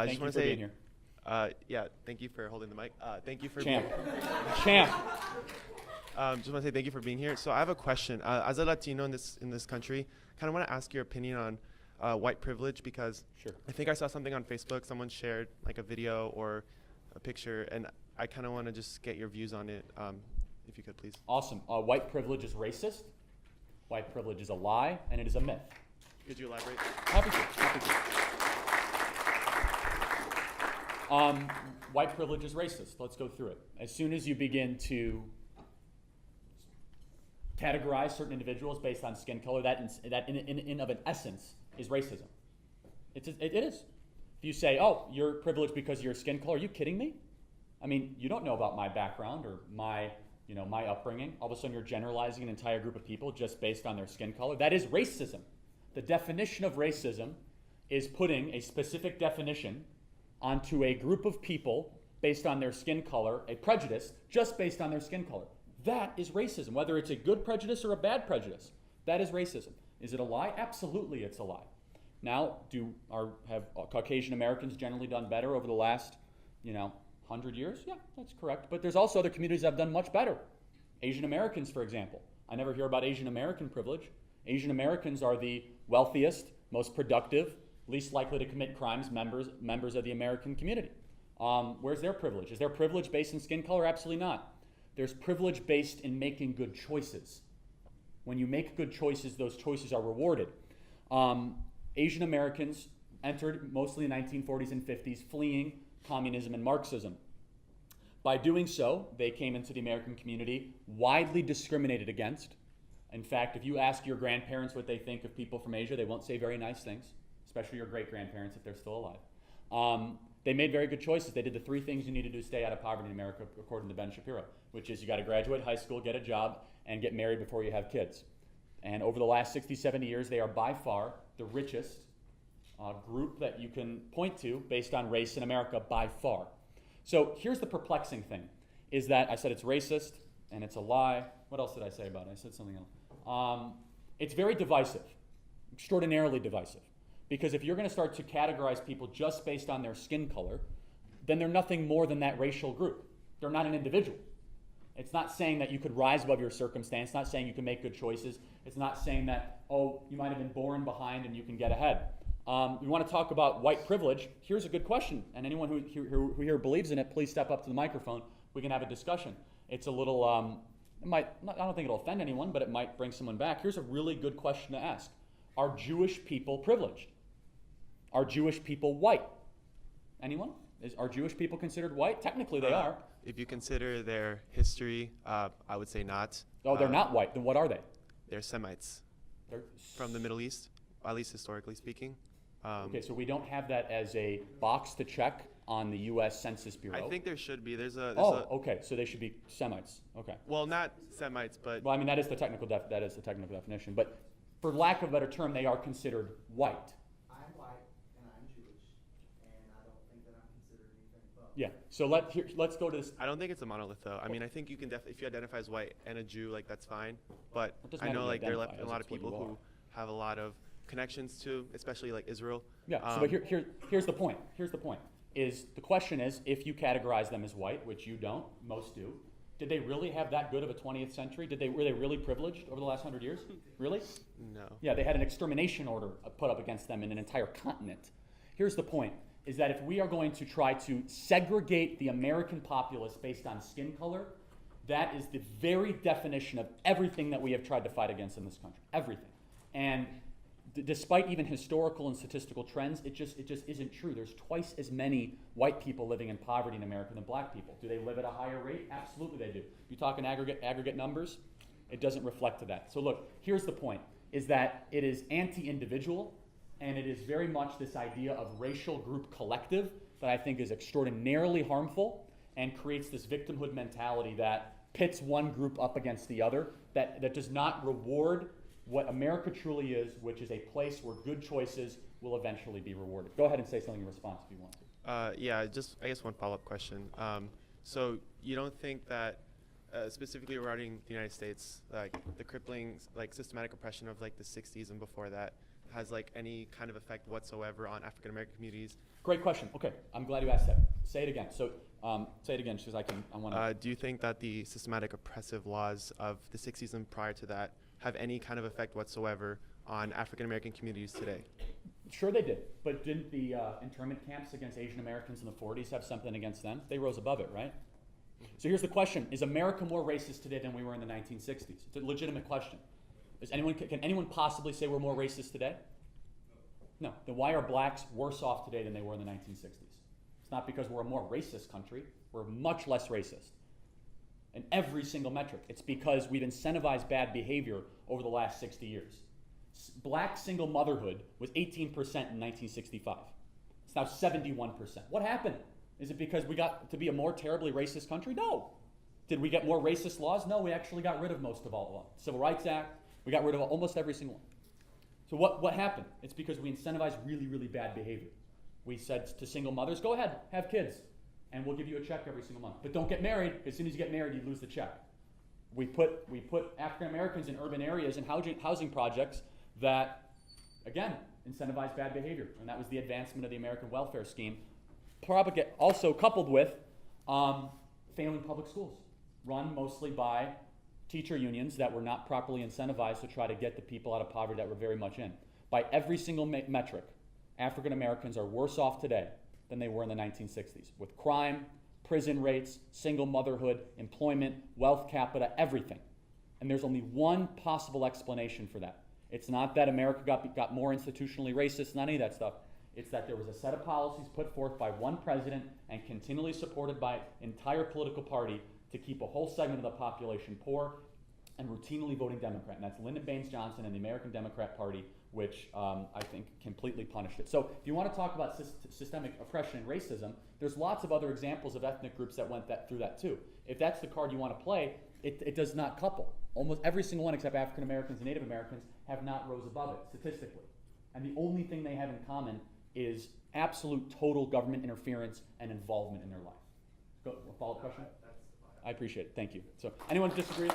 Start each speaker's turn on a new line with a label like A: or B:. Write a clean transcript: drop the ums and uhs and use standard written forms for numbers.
A: I
B: Thank
A: just
B: you
A: want
B: for
A: to say,
B: being here.
A: yeah, thank you for holding the mic. Thank you for
B: Champ.
A: being
B: Champ.
A: just want to say thank you for being here. So I have a question. As a Latino in this country, kind of want to ask your opinion on white privilege, because
B: Sure.
A: I think I saw something on Facebook. Someone shared like a video or a picture, and I kind of want to just get your views on it, if you could, please.
B: Awesome. White privilege is racist. White privilege is a lie, and it is a myth.
A: Could you elaborate?
B: Happy to. Happy to. White privilege is racist. Let's go through it. As soon as you begin to categorize certain individuals based on skin color, that in of an essence is racism. It is. If you say, oh, you're privileged because of your skin color, are you kidding me? I mean, you don't know about my background or my upbringing. All of a sudden you're generalizing an entire group of people just based on their skin color. That is racism. The definition of racism is putting a specific definition onto a group of people based on their skin color, a prejudice just based on their skin color. That is racism, whether it's a good prejudice or a bad prejudice. That is racism. Is it a lie? Absolutely it's a lie. Now, have Caucasian Americans generally done better over the last, 100 years? Yeah, that's correct. But there's also other communities that have done much better. Asian Americans, for example. I never hear about Asian American privilege. Asian Americans are the wealthiest, most productive, least likely to commit crimes members of the American community. Where's their privilege? Is their privilege based in skin color? Absolutely not. There's privilege based in making good choices. When you make good choices, those choices are rewarded. Asian Americans entered mostly in the 1940s and 50s fleeing communism and Marxism. By doing so, they came into the American community widely discriminated against. In fact, if you ask your grandparents what they think of people from Asia, they won't say very nice things, especially your great-grandparents if they're still alive. They made very good choices. They did the three things you need to do to stay out of poverty in America, according to Ben Shapiro, which is you got to graduate high school, get a job, and get married before you have kids. And over the last 60, 70 years, they are by far the richest group that you can point to based on race in America, by far. So here's the perplexing thing, is that I said it's racist and it's a lie. What else did I say about it? I said something else. It's very divisive, extraordinarily divisive. Because if you're going to start to categorize people just based on their skin color, then they're nothing more than that racial group. They're not an individual. It's not saying that you could rise above your circumstance. It's not saying you can make good choices. It's not saying that, oh, you might have been born behind and you can get ahead. We want to talk about white privilege. Here's a good question, and anyone who here believes in it, please step up to the microphone. We can have a discussion. It's a little, I don't think it'll offend anyone, but it might bring someone back. Here's a really good question to ask. Are Jewish people privileged? Are Jewish people white? Anyone? Are Jewish people considered white? Technically they are.
A: If you consider their history, I would say not.
B: Oh, they're not white. Then what are they?
A: They're Semites.
B: They're
A: from the Middle East, at least historically speaking.
B: Okay, so we don't have that as a box to check on the U.S. Census Bureau.
A: I think there should be.
B: Okay, so they should be Semites. Okay.
A: Well, not Semites, but
B: well, I mean that is the technical definition. But for lack of a better term, they are considered white.
C: I'm white and I'm Jewish, and I don't think that I'm considered anything but.
B: Yeah. So let's go to this.
A: I don't think it's a monolith, though. I mean, I think you can if you identify as white and a Jew, like that's fine. But I know like there are a lot of people who have a lot of connections to, especially like Israel.
B: Yeah. So but here's the point. Here's the point. The question is, if you categorize them as white, which you don't, most do, did they really have that good of a 20th century? Were they really privileged over the last 100 years? Really?
A: No.
B: Yeah, they had an extermination order put up against them in an entire continent. Here's the point, is that if we are going to try to segregate the American populace based on skin color, that is the very definition of everything that we have tried to fight against in this country. Everything. And despite even historical and statistical trends, it just isn't true. There's twice as many white people living in poverty in America than black people. Do they live at a higher rate? Absolutely they do. You talk in aggregate numbers, it doesn't reflect to that. So look, here's the point, is that it is anti-individual, and it is very much this idea of racial group collective that I think is extraordinarily harmful and creates this victimhood mentality that pits one group up against the other, that does not reward what America truly is, which is a place where good choices will eventually be rewarded. Go ahead and say something in response if you want to.
A: Yeah, just I guess one follow-up question. So you don't think that, specifically regarding the United States, like the crippling, like systematic oppression of like the 60s and before that, has like any kind of effect whatsoever on African American communities.
B: Great question. Okay, I'm glad you asked that. Say it again. So say it again, because I want to.
A: Do you think that the systematic oppressive laws of the 60s and prior to that have any kind of effect whatsoever on African American communities today?
B: Sure they did, but didn't the internment camps against Asian Americans in the 40s have something against them? They rose above it, right? So here's the question. Is America more racist today than we were in the 1960s? It's a legitimate question. Can anyone possibly say we're more racist today? No. Then why are blacks worse off today than they were in the 1960s? It's not because we're a more racist country. We're much less racist in every single metric. It's because we've incentivized bad behavior over the last 60 years. Black single motherhood was 18% in 1965. It's now 71%. What happened? Is it because we got to be a more terribly racist country? No. Did we get more racist laws? No, we actually got rid of most of all of them. Civil Rights Act, we got rid of almost every single one. So what happened? It's because we incentivized really, really bad behavior. We said to single mothers, go ahead, have kids, and we'll give you a check every single month. But don't get married. As soon as you get married, you lose the check. We put African Americans in urban areas and housing projects that, again, incentivize bad behavior. And that was the advancement of the American welfare scheme. Also coupled with failing public schools, run mostly by teacher unions that were not properly incentivized to try to get the people out of poverty that were very much in. By every single metric, African Americans are worse off today than they were in the 1960s, with crime, prison rates, single motherhood, employment, wealth capita, everything. And there's only one possible explanation for that. It's not that America got more institutionally racist, not any of that stuff. It's that there was a set of policies put forth by one president and continually supported by entire political party to keep a whole segment of the population poor and routinely voting Democrat. And that's Lyndon Baines Johnson and the American Democrat Party, which I think completely punished it. So if you want to talk about systemic oppression and racism, there's lots of other examples of ethnic groups that went through that too. If that's the card you want to play, it does not couple. Almost every single one except African Americans and Native Americans have not rose above it statistically. And the only thing they have in common is absolute total government interference and involvement in their life. Go, follow-up question? I appreciate it. Thank you. So anyone disagree?